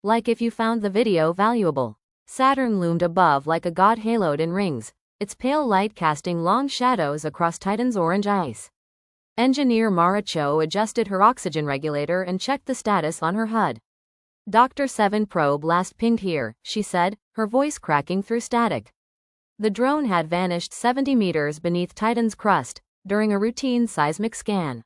Like if you found the video valuable. Saturn loomed above like a god haloed in rings, its pale light casting long shadows across Titan's orange ice. Engineer Mara Cho adjusted her oxygen regulator and checked the status on her HUD. Dr. 7 probe last pinged here, she said, her voice cracking through static. The drone had vanished 70 meters beneath Titan's crust during a routine seismic scan.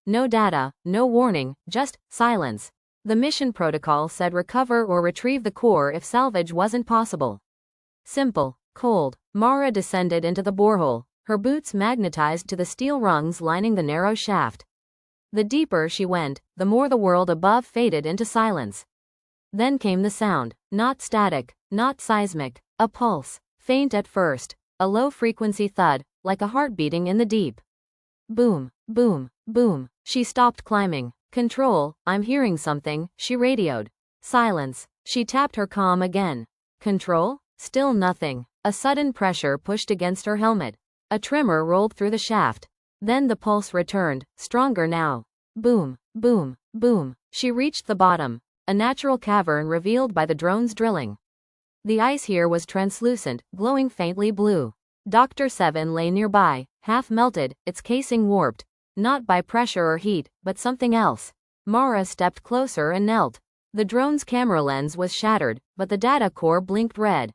No data, no warning, just silence. The mission protocol said recover or retrieve the core if salvage wasn't possible. Simple, cold. Mara descended into the borehole, her boots magnetized to the steel rungs lining the narrow shaft. The deeper she went, the more the world above faded into silence. Then came the sound, not static, not seismic, a pulse, faint at first, a low-frequency thud, like a heart beating in the deep. Boom, boom, boom. She stopped climbing. Control, I'm hearing something, she radioed. Silence. She tapped her comm again. Control? Still nothing. A sudden pressure pushed against her helmet. A tremor rolled through the shaft. Then the pulse returned, stronger now. Boom, boom, boom. She reached the bottom, a natural cavern revealed by the drone's drilling. The ice here was translucent, glowing faintly blue. Dr. 7 lay nearby, half melted, its casing warped. Not by pressure or heat, but something else. Mara stepped closer and knelt. The drone's camera lens was shattered, but the data core blinked red.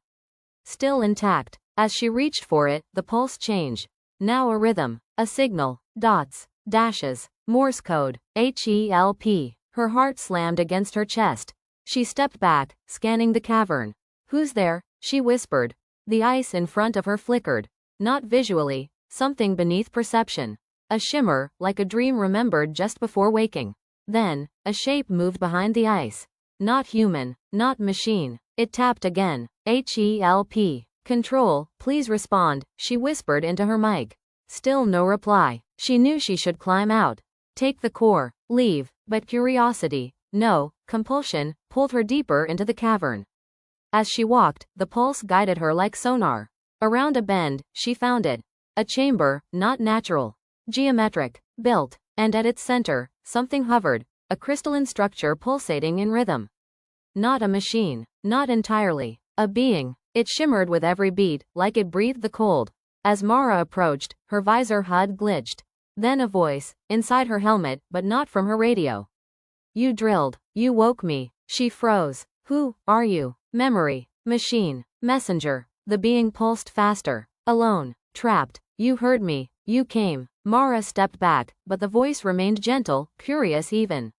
Still intact. As she reached for it, the pulse changed. Now a rhythm, a signal, dots, dashes, Morse code, HELP. Her heart slammed against her chest. She stepped back, scanning the cavern. Who's there? She whispered. The ice in front of her flickered. Not visually, something beneath perception. A shimmer, like a dream remembered just before waking. Then, a shape moved behind the ice. Not human, not machine. It tapped again. HELP. Control, please respond, she whispered into her mic. Still no reply. She knew she should climb out. Take the core. Leave. But curiosity, no, compulsion, pulled her deeper into the cavern. As she walked, the pulse guided her like sonar. Around a bend, she found it. A chamber, not natural. Geometric, built, and at its center, something hovered, a crystalline structure pulsating in rhythm. Not a machine, not entirely, a being. It shimmered with every beat, like it breathed the cold. As Mara approached, her visor HUD glitched. Then a voice, inside her helmet, but not from her radio. You drilled, you woke me. She froze. Who are you? Memory, machine, messenger. The being pulsed faster. Alone, trapped. You heard me, you came. Mara stepped back, but the voice remained gentle, curious even.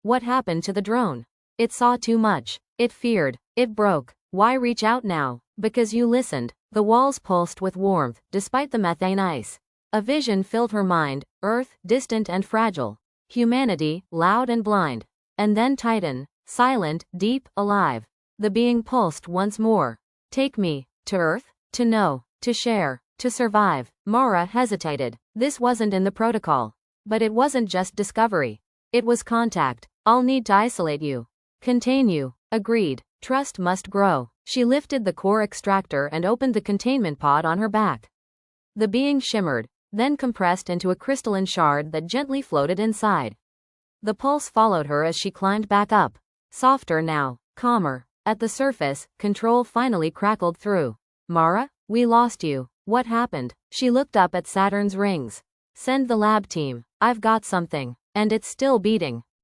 What happened to the drone? It saw too much. It feared. It broke. Why reach out now? Because you listened. The walls pulsed with warmth, despite the methane ice. A vision filled her mind, Earth, distant and fragile. Humanity, loud and blind. And then Titan, silent, deep, alive. The being pulsed once more. Take me. To Earth? To know. To share. To survive. Mara hesitated. This wasn't in the protocol. But it wasn't just discovery. It was contact. I'll need to isolate you. Contain you. Agreed. Trust must grow. She lifted the core extractor and opened the containment pod on her back. The being shimmered, then compressed into a crystalline shard that gently floated inside. The pulse followed her as she climbed back up. Softer now, calmer. At the surface, control finally crackled through. Mara, we lost you. What happened? She looked up at Saturn's rings. Send the lab team. I've got something. And it's still beating.